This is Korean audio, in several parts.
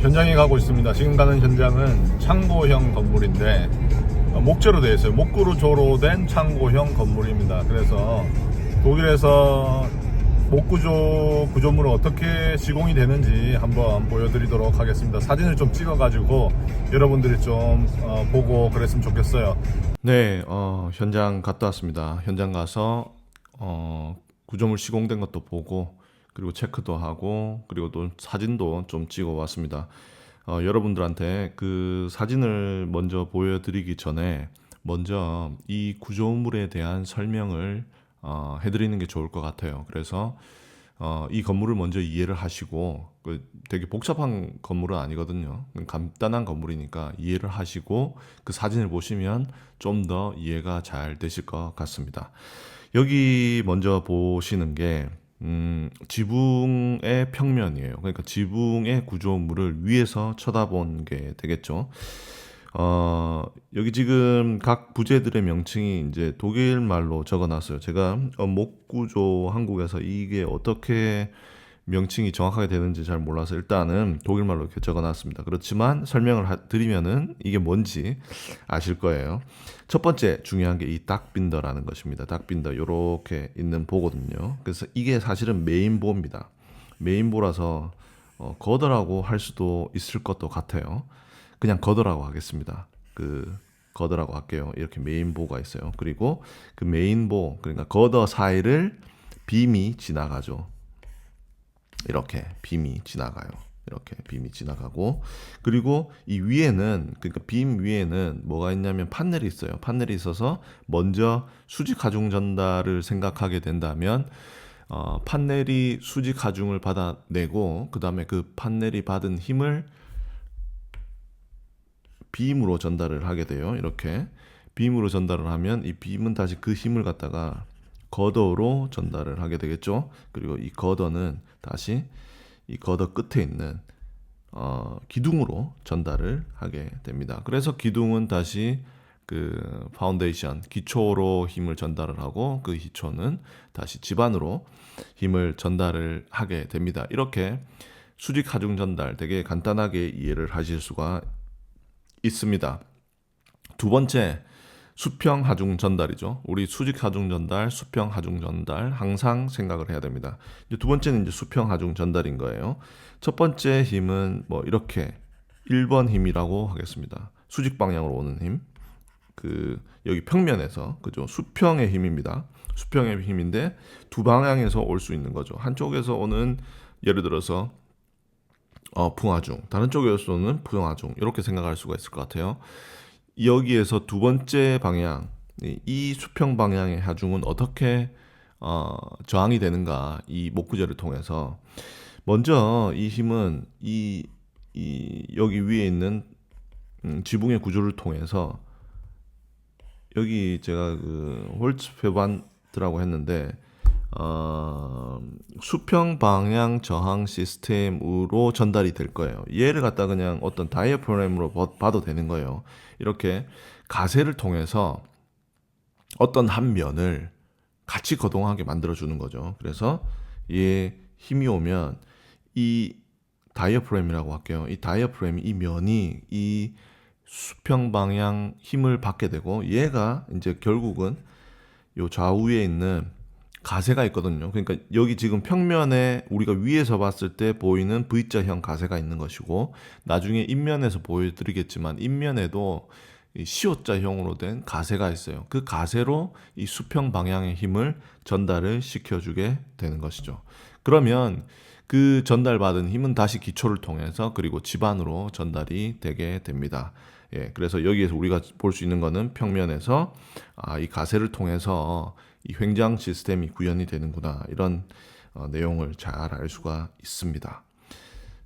현장에 가고 있습니다. 지금 가는 현장은 창고형 건물인데 목재로 되어 있어요. 목구조로 된 창고형 건물입니다. 그래서 독일에서 목구조 구조물은 어떻게 시공이 되는지 한번 보여드리도록 하겠습니다. 사진을 좀 찍어가지고 여러분들이 좀 보고 그랬으면 좋겠어요. 네, 현장 갔다 왔습니다. 현장 가서 구조물 시공된 것도 보고 그리고 체크도 하고 그리고 또 사진도 좀 찍어 왔습니다. 여러분들한테 그 사진을 먼저 보여드리기 전에 먼저 이 구조물에 대한 설명을 해드리는 게 좋을 것 같아요. 그래서 이 건물을 먼저 이해를 하시고 되게 복잡한 건물은 아니거든요. 간단한 건물이니까 이해를 하시고 그 사진을 보시면 좀 더 이해가 잘 되실 것 같습니다. 여기 먼저 보시는 게 지붕의 평면이에요. 그러니까 지붕의 구조물을 위에서 쳐다본 게 되겠죠. 여기 지금 각 부재들의 명칭이 이제 독일 말로 적어 놨어요. 제가 목구조 한국에서 이게 어떻게 명칭이 정확하게 되는지 잘 몰라서 일단은 독일 말로 이렇게 적어 놨습니다. 그렇지만 설명을 드리면은 이게 뭔지 아실 거예요. 첫 번째 중요한 게 이 닥빈더라는 것입니다. 닥빈더 요렇게 있는 보거든요. 그래서 이게 사실은 메인보입니다. 메인보라서 거더라고 할 수도 있을 것도 같아요. 그냥 거더라고 하겠습니다. 거더라고 할게요. 이렇게 메인보가 있어요. 그리고 그 메인보, 그러니까 거더 사이를 빔이 지나가죠. 이렇게 빔이 지나가요. 이렇게 빔이 지나가고 그리고 이 위에는 그러니까 빔 위에는 뭐가 있냐면 판넬이 있어요. 판넬이 있어서 먼저 수직 하중 전달을 생각하게 된다면 판넬이 수직 하중을 받아내고 그 다음에 그 판넬이 받은 힘을 빔으로 전달을 하게 돼요. 이렇게 빔으로 전달을 하면 이 빔은 다시 그 힘을 갖다가 거더로 전달을 하게 되겠죠. 그리고 이 거더는 다시 이 거더 끝에 있는 기둥으로 전달을 하게 됩니다. 그래서 기둥은 다시 그 파운데이션 기초로 힘을 전달을 하고 그 기초는 다시 지반으로 힘을 전달을 하게 됩니다. 이렇게 수직 하중 전달 되게 간단하게 이해를 하실 수가 있습니다. 두 번째 수평 하중 전달이죠. 우리 수직 하중 전달, 수평 하중 전달 항상 생각을 해야 됩니다. 이제 두 번째는 이제 수평 하중 전달인 거예요. 첫 번째 힘은 뭐 이렇게 1번 힘이라고 하겠습니다. 수직 방향으로 오는 힘. 여기 평면에서 그죠? 수평의 힘입니다. 수평의 힘인데 두 방향에서 올 수 있는 거죠. 한쪽에서 오는 예를 들어서 풍하중, 다른 쪽에서는 부하중 이렇게 생각할 수가 있을 것 같아요. 여기에서 두 번째 방향, 이 수평 방향의 하중은 어떻게 저항이 되는가? 이 목구조를 통해서 먼저 이 힘은 이 여기 위에 있는 지붕의 구조를 통해서 여기 제가 그 홀츠페반드라고 했는데 수평 방향 저항 시스템으로 전달이 될 거예요. 얘를 갖다 그냥 어떤 다이어프램으로 봐도 되는 거예요. 이렇게 가세를 통해서 어떤 한 면을 같이 거동하게 만들어 주는 거죠. 그래서 얘 힘이 오면 이 다이어프램이라고 할게요. 이 다이어프램이 이 면이 이 수평 방향 힘을 받게 되고 얘가 이제 결국은 요 좌우에 있는 가세가 있거든요. 그러니까 여기 지금 평면에 우리가 위에서 봤을 때 보이는 V자형 가세가 있는 것이고 나중에 인면에서 보여드리겠지만 인면에도 이 시옷자형으로 된 가세가 있어요. 그 가세로 이 수평 방향의 힘을 전달을 시켜주게 되는 것이죠. 그러면 그 전달받은 힘은 다시 기초를 통해서 그리고 지반으로 전달이 되게 됩니다. 예, 그래서 여기에서 우리가 볼 수 있는 거는 평면에서 이 가세를 통해서 이 횡장 시스템이 구현이 되는구나 이런 내용을 잘 알 수가 있습니다.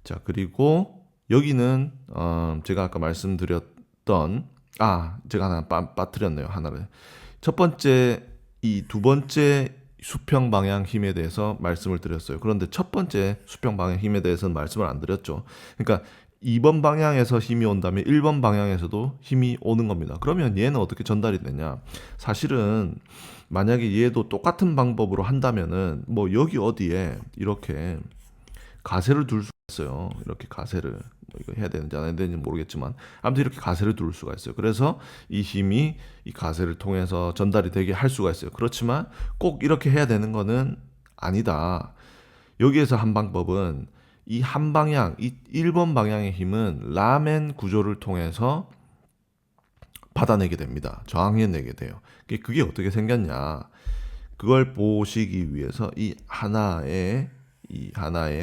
자, 그리고 여기는 제가 아까 말씀드렸던 제가 하나 빠뜨렸네요. 하나를. 첫 번째 이 두 번째 수평 방향 힘에 대해서 말씀을 드렸어요. 그런데 첫 번째 수평 방향 힘에 대해서는 말씀을 안 드렸죠. 그러니까 2번 방향에서 힘이 온다면 1번 방향에서도 힘이 오는 겁니다. 그러면 얘는 어떻게 전달이 되냐? 사실은 만약에 얘도 똑같은 방법으로 한다면은 뭐 여기 어디에 이렇게 가세를 둘 수가 있어요. 이렇게 가세를 이거 해야 되는지 안 해야 되는지 모르겠지만 아무튼 이렇게 가세를 두를 수가 있어요. 그래서 이 힘이 이 가세를 통해서 전달이 되게 할 수가 있어요. 그렇지만 꼭 이렇게 해야 되는 거는 아니다. 여기에서 한 방법은 이 한 방향, 이 1번 방향의 힘은 라멘 구조를 통해서 받아내게 됩니다. 저항해내게 돼요. 그게 어떻게 생겼냐? 그걸 보시기 위해서 이 하나의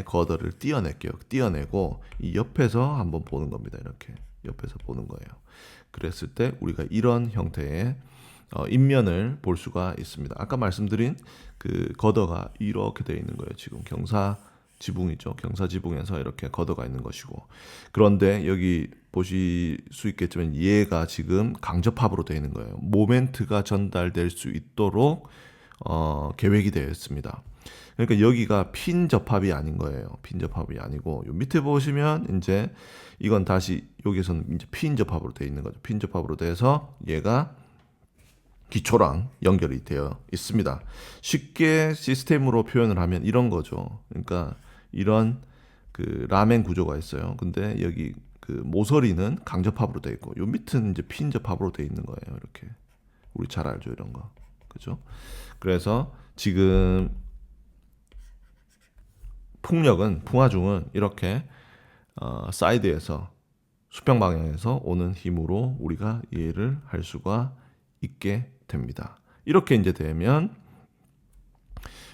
거더를 띄어낼게요. 띄어내고 이 옆에서 한번 보는 겁니다. 이렇게 옆에서 보는 거예요. 그랬을 때 우리가 이런 형태의 인면을 볼 수가 있습니다. 아까 말씀드린 그 거더가 이렇게 되어 있는 거예요. 지금 경사 지붕이죠. 경사 지붕에서 이렇게 거더가 있는 것이고, 그런데 여기 보실 수 있겠지만 얘가 지금 강접합으로 되어 있는 거예요. 모멘트가 전달될 수 있도록 계획이 되어 있습니다. 그러니까 여기가 핀 접합이 아닌 거예요. 핀 접합이 아니고 요 밑에 보시면 이제 이건 다시 여기서는 이제 핀 접합으로 되어 있는 거죠. 핀 접합으로 돼서 얘가 기초랑 연결이 되어 있습니다. 쉽게 시스템으로 표현을 하면 이런 거죠. 그러니까 이런 그 라멘 구조가 있어요. 근데 여기 그 모서리는 강접합으로 되어 있고 요 밑은 이제 핀 접합으로 되어 있는 거예요. 이렇게 우리 잘 알죠, 이런 거. 그죠? 그래서 지금 풍화중은 이렇게 사이드에서 수평 방향에서 오는 힘으로 우리가 이해를 할 수가 있게 됩니다. 이렇게 이제 되면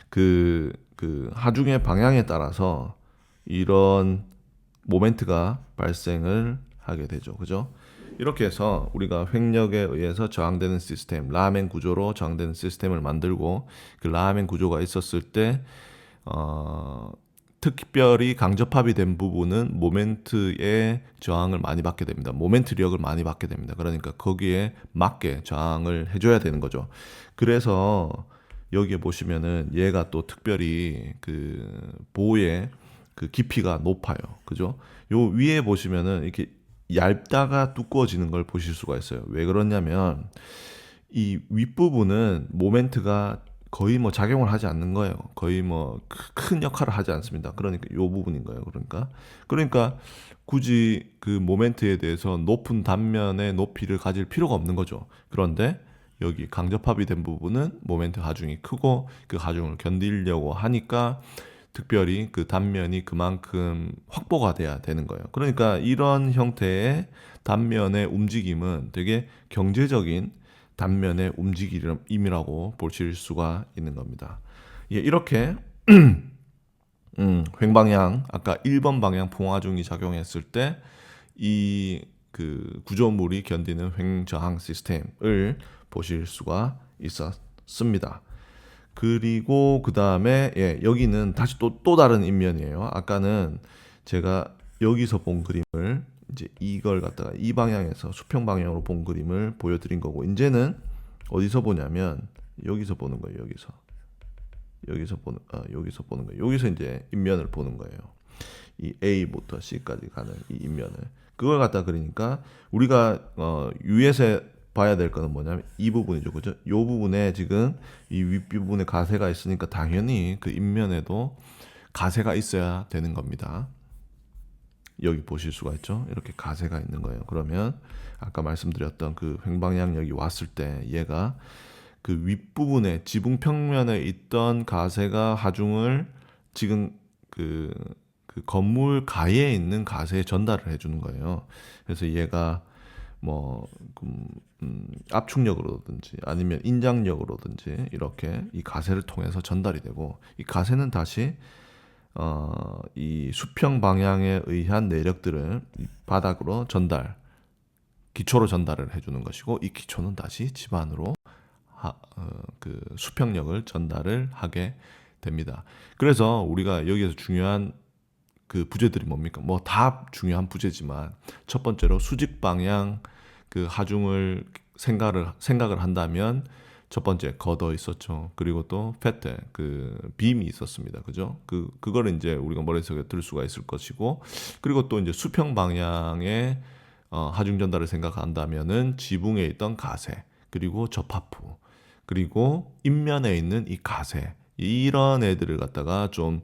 그 하중의 방향에 따라서 이런 모멘트가 발생을 하게 되죠. 그죠? 이렇게 해서 우리가 횡력에 의해서 저항되는 시스템, 라멘 구조로 저항되는 시스템을 만들고 그 라멘 구조가 있었을 때 특별히 강접합이 된 부분은 모멘트의 저항을 많이 받게 됩니다. 모멘트력을 많이 받게 됩니다. 그러니까 거기에 맞게 저항을 해줘야 되는 거죠. 그래서 여기에 보시면은 얘가 또 특별히 그 보의 그 깊이가 높아요. 그죠? 요 위에 보시면은 이렇게 얇다가 두꺼워지는 걸 보실 수가 있어요. 왜 그러냐면 이 윗부분은 모멘트가 거의 뭐 작용을 하지 않는 거예요. 거의 뭐 큰 역할을 하지 않습니다. 그러니까 요 부분인 거예요. 그러니까 굳이 그 모멘트에 대해서 높은 단면의 높이를 가질 필요가 없는 거죠. 그런데 여기 강접합이 된 부분은 모멘트 하중이 크고 그 하중을 견디려고 하니까 특별히 그 단면이 그만큼 확보가 돼야 되는 거예요. 그러니까 이런 형태의 단면의 움직임은 되게 경제적인 단면의 움직임이라고 보실 수가 있는 겁니다. 예, 이렇게 횡방향 아까 1번 방향 풍화중이 작용했을 때 이 그 구조물이 견디는 횡저항 시스템을 보실 수가 있었습니다. 그리고 그 다음에 여기는 다시 또 다른 인면이에요. 아까는 제가 여기서 본 그림을 이제 이걸 갖다가 이 방향에서 수평 방향으로 본 그림을 보여드린 거고, 이제는 어디서 보냐면 여기서 보는 거예요. 여기서 보는 거예요. 여기서 이제 인면을 보는 거예요. 이 A부터 C까지 가는 이 인면을, 그걸 갖다 그리니까 우리가 위에서 봐야 될 거는 뭐냐면 이 부분이죠. 그죠? 이 부분에 지금 이 윗부분에 가세가 있으니까 당연히 그 인면에도 가세가 있어야 되는 겁니다. 여기 보실 수가 있죠. 이렇게 가세가 있는 거예요. 그러면 아까 말씀드렸던 그 횡방향력이 왔을 때 얘가 그 윗부분에 지붕 평면에 있던 가세가 하중을 지금 그 건물 가에 있는 가세에 전달을 해주는 거예요. 그래서 얘가 뭐 압축력으로든지 아니면 인장력으로든지 이렇게 이 가세를 통해서 전달이 되고, 이 가세는 다시 이 수평 방향에 의한 내력들을 바닥으로 기초로 전달을 해주는 것이고, 이 기초는 다시 집안으로 그 수평력을 전달을 하게 됩니다. 그래서 우리가 여기에서 중요한 그 부재들이 뭡니까? 뭐 다 중요한 부재지만 첫 번째로 수직 방향 그 하중을 생각을 한다면 첫 번째 거더 있었죠. 그리고 또 페테 그 빔이 있었습니다. 그죠? 그거를 이제 우리가 머릿속에 들 수가 있을 것이고, 그리고 또 이제 수평 방향의 하중 전달을 생각한다면은 지붕에 있던 가세, 그리고 접합부, 그리고 인면에 있는 이 가세, 이런 애들을 갖다가 좀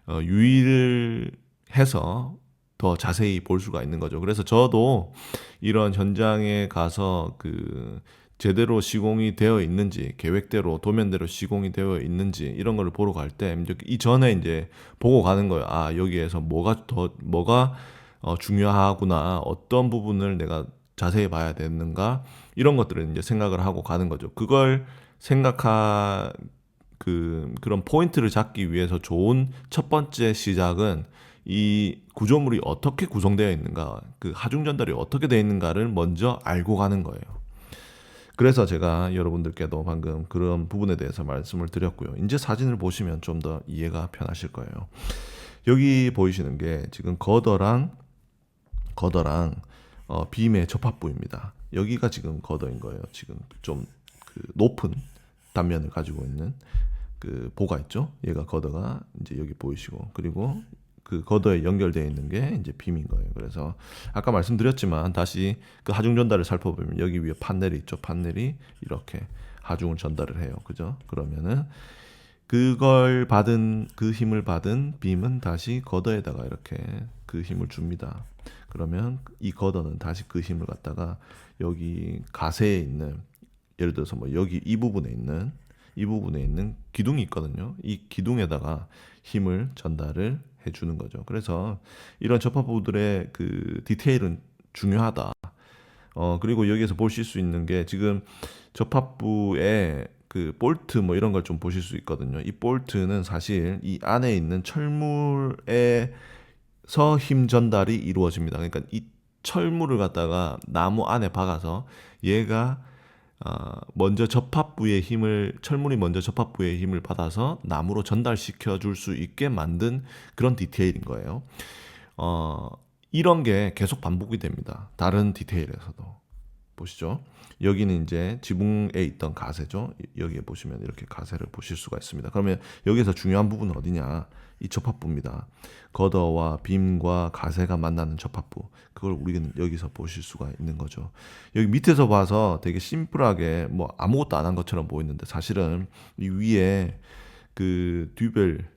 유의를 해서 더 자세히 볼 수가 있는 거죠. 그래서 저도 이런 현장에 가서 제대로 시공이 되어 있는지, 계획대로 도면대로 시공이 되어 있는지 이런 거를 보러 갈 때 이전에 이제 보고 가는 거예요. 아, 여기에서 뭐가 중요하구나. 어떤 부분을 내가 자세히 봐야 되는가? 이런 것들을 이제 생각을 하고 가는 거죠. 그걸 생각하 그런 포인트를 잡기 위해서 좋은 첫 번째 시작은 이 구조물이 어떻게 구성되어 있는가, 그 하중 전달이 어떻게 되어 있는가를 먼저 알고 가는 거예요. 그래서 제가 여러분들께도 방금 그런 부분에 대해서 말씀을 드렸고요. 이제 사진을 보시면 좀 더 이해가 편하실 거예요. 여기 보이시는 게 지금 거더랑 빔의 접합부입니다. 여기가 지금 거더인 거예요. 지금 좀 높은 단면을 가지고 있는 보가 있죠. 얘가 거더가 이제 여기 보이시고, 그리고 그 거더에 연결되어 있는 게 이제 빔인 거예요. 그래서 아까 말씀드렸지만 다시 그 하중 전달을 살펴보면 여기 위에 판넬이 있죠. 판넬이 이렇게 하중을 전달을 해요. 그죠? 그러면은 그걸 받은 그 힘을 받은 빔은 다시 거더에다가 이렇게 그 힘을 줍니다. 그러면 이 거더는 다시 그 힘을 갖다가 여기 가세에 있는, 예를 들어서 뭐 여기 이 부분에 있는 기둥이 있거든요. 이 기둥에다가 힘을 전달을 해주는 거죠. 그래서 이런 접합부들의 그 디테일은 중요하다. 그리고 여기에서 보실 수 있는 게 지금 접합부에 그 볼트 뭐 이런 걸 좀 보실 수 있거든요. 이 볼트는 사실 이 안에 있는 철물에서 힘 전달이 이루어집니다. 그러니까 이 철물을 갖다가 나무 안에 박아서 얘가 먼저 철물이 먼저 접합부의 힘을 받아서 나무로 전달시켜 줄 수 있게 만든 그런 디테일인 거예요. 이런 게 계속 반복이 됩니다. 다른 디테일에서도. 보시죠. 여기는 이제 지붕에 있던 가세죠. 여기에 보시면 이렇게 가세를 보실 수가 있습니다. 그러면 여기서 중요한 부분은 어디냐? 이 접합부입니다. 거더와 빔과 가세가 만나는 접합부. 그걸 우리는 여기서 보실 수가 있는 거죠. 여기 밑에서 봐서 되게 심플하게 뭐 아무것도 안 한 것처럼 보이는데 사실은 이 위에 그 듀벨,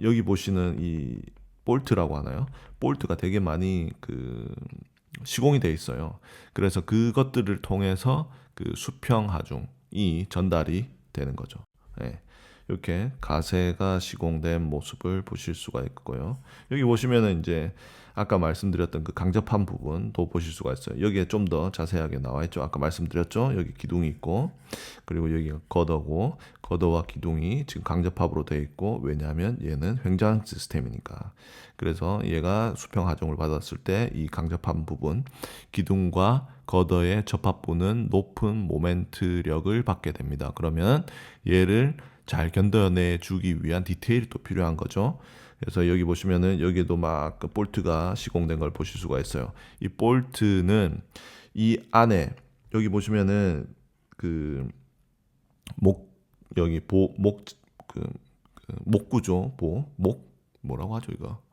여기 보시는 이 볼트라고 하나요? 볼트가 되게 많이 시공이 돼 있어요. 그래서 그것들을 통해서 그 수평 하중이 전달이 되는 거죠. 네. 이렇게 가세가 시공된 모습을 보실 수가 있고요. 여기 보시면은 이제 아까 말씀드렸던 그 강접한 부분도 보실 수가 있어요. 여기에 좀 더 자세하게 나와 있죠. 아까 말씀드렸죠. 여기 기둥이 있고, 그리고 여기가 거더고, 거더와 기둥이 지금 강접합으로 되어 있고, 왜냐하면 얘는 횡장 시스템이니까. 그래서 얘가 수평 하중을 받았을 때 이 강접한 부분, 기둥과 거더의 접합부는 높은 모멘트력을 받게 됩니다. 그러면 얘를 잘 견뎌내 주기 위한 디테일이 또 필요한 거죠. 그래서 여기 보시면은 여기에도 막 그 볼트가 시공된 걸 보실 수가 있어요. 이 볼트는 이 안에 여기 보시면은 그 여기 목구죠. 뭐라고 하죠 이거?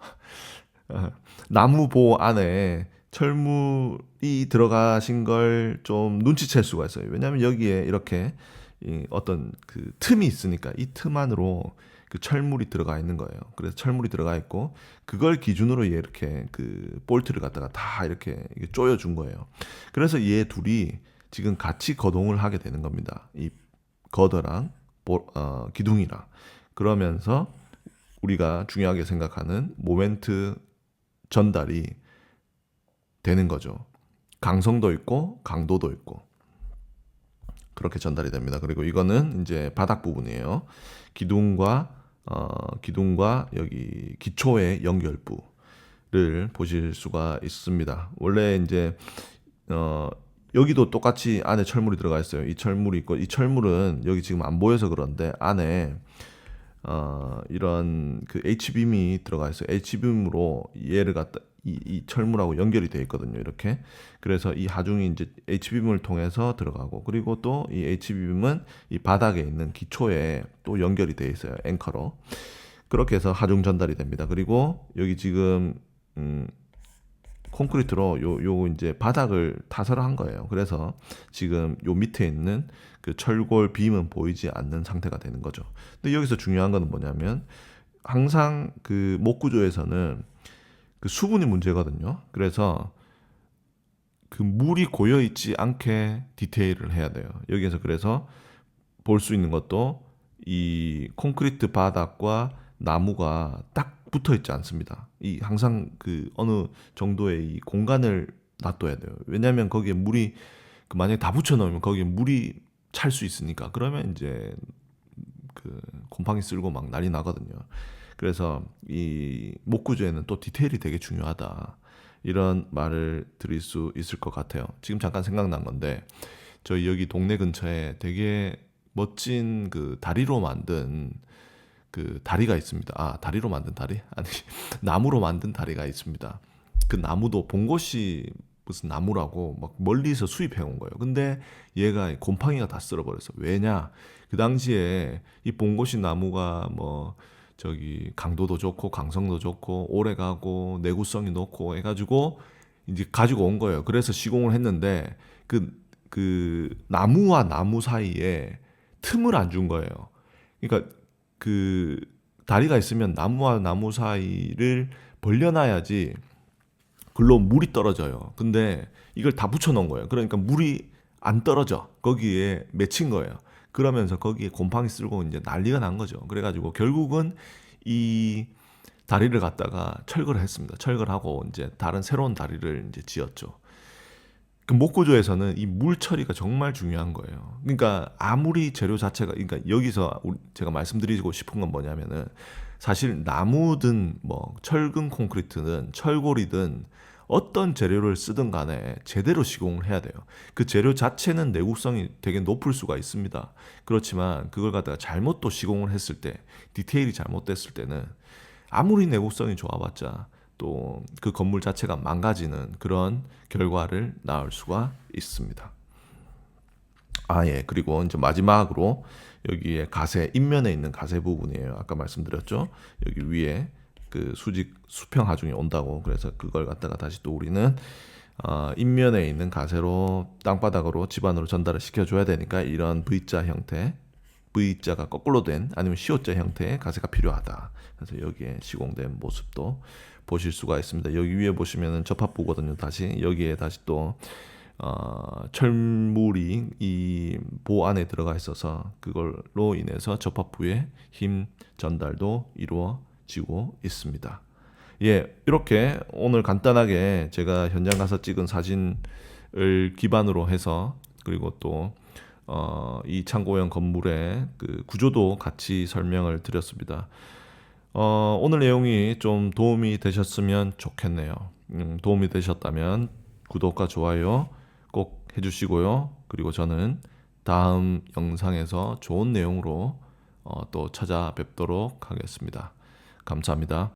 나무 보 안에 철물이 들어가신 걸 좀 눈치챌 수가 있어요. 왜냐하면 여기에 이렇게 어떤 그 틈이 있으니까 이 틈 안으로 그 철물이 들어가 있는 거예요. 그래서 철물이 들어가 있고 그걸 기준으로 얘 이렇게 그 볼트를 갖다가 다 이렇게 조여준 거예요. 그래서 얘 둘이 지금 같이 거동을 하게 되는 겁니다. 이 거더랑 기둥이랑. 그러면서 우리가 중요하게 생각하는 모멘트 전달이 되는 거죠. 강성도 있고 강도도 있고 그렇게 전달이 됩니다. 그리고 이거는 이제 바닥 부분이에요. 기둥과 여기 기초의 연결부를 보실 수가 있습니다. 원래 이제 여기도 똑같이 안에 철물이 들어가 있어요. 이 철물이 있고 이 철물은 여기 지금 안 보여서 그런데 안에 이런 그 H빔이 들어가 있어요. H빔으로 얘를 갖다 이 철물하고 연결이 되어 있거든요. 이렇게. 그래서 이 하중이 이제 H빔을 통해서 들어가고, 그리고 또 이 H빔은 이 바닥에 있는 기초에 또 연결이 되어 있어요. 앵커로. 그렇게 해서 하중 전달이 됩니다. 그리고 여기 지금 콘크리트로 요 이제 바닥을 타설을 한 거예요. 그래서 지금 요 밑에 있는 그 철골 빔은 보이지 않는 상태가 되는 거죠. 근데 여기서 중요한 거는 뭐냐면 항상 그 목 구조에서는 그 수분이 문제거든요. 그래서 그 물이 고여 있지 않게 디테일을 해야 돼요. 여기에서 그래서 볼 수 있는 것도 이 콘크리트 바닥과 나무가 딱 붙어 있지 않습니다. 이 항상 그 어느 정도의 이 공간을 놔둬야 돼요. 왜냐하면 거기에 물이 그 만약에 다 붙여 놓으면 거기에 물이 찰 수 있으니까 그러면 이제 그 곰팡이 쓸고 막 난리 나거든요. 그래서 이 목구조에는 또 디테일이 되게 중요하다. 이런 말을 드릴 수 있을 것 같아요. 지금 잠깐 생각난 건데 저희 여기 동네 근처에 되게 멋진 그 다리로 만든 그 다리가 있습니다. 아, 다리로 만든 다리? 아니, 나무로 만든 다리가 있습니다. 그 나무도 본 곳이 무슨 나무라고 막 멀리서 수입해 온 거예요. 근데 얘가 곰팡이가 다 쓸어버렸어. 왜냐? 그 당시에 이 본고시 나무가 뭐 저기 강도도 좋고 강성도 좋고 오래 가고 내구성이 높고 해가지고 이제 가지고 온 거예요. 그래서 시공을 했는데 그 나무와 나무 사이에 틈을 안 준 거예요. 그러니까 그 다리가 있으면 나무와 나무 사이를 벌려놔야지 글로 물이 떨어져요. 근데 이걸 다 붙여놓은 거예요. 그러니까 물이 안 떨어져. 거기에 맺힌 거예요. 그러면서 거기에 곰팡이 쓸고 이제 난리가 난 거죠. 그래가지고 결국은 이 다리를 갖다가 철거를 했습니다. 철거를 하고 이제 다른 새로운 다리를 이제 지었죠. 그 목구조에서는 이 물 처리가 정말 중요한 거예요. 그러니까 아무리 재료 자체가 그러니까 여기서 제가 말씀드리고 싶은 건 뭐냐면은 사실 나무든 뭐 철근 콘크리트든 철골이든 어떤 재료를 쓰든 간에 제대로 시공을 해야 돼요. 그 재료 자체는 내구성이 되게 높을 수가 있습니다. 그렇지만 그걸 갖다가 잘못 또 시공을 했을 때 디테일이 잘못됐을 때는 아무리 내구성이 좋아봤자 또 그 건물 자체가 망가지는 그런 결과를 낳을 수가 있습니다. 아, 예. 그리고 이제 마지막으로 여기에 가세, 인면에 있는 가세 부분이에요. 아까 말씀드렸죠. 여기 위에 그 수직 수평 하중이 온다고. 그래서 그걸 갖다가 다시 또 우리는 인면에 있는 가세로 땅바닥으로 집안으로 전달을 시켜줘야 되니까 이런 V자 형태, V자가 거꾸로 된 아니면 시옷자 형태의 가세가 필요하다. 그래서 여기에 시공된 모습도 보실 수가 있습니다. 여기 위에 보시면은 접합부거든요. 다시 여기에 다시 또 철물이 이 보 안에 들어가 있어서 그걸로 인해서 접합부의 힘 전달도 이루어지고 있습니다. 예, 이렇게 오늘 간단하게 제가 현장 가서 찍은 사진을 기반으로 해서 그리고 또 이 창고형 건물의 그 구조도 같이 설명을 드렸습니다. 오늘 내용이 좀 도움이 되셨으면 좋겠네요. 도움이 되셨다면 구독과 좋아요 꼭 해주시고요. 그리고 저는 다음 영상에서 좋은 내용으로 또 찾아뵙도록 하겠습니다. 감사합니다.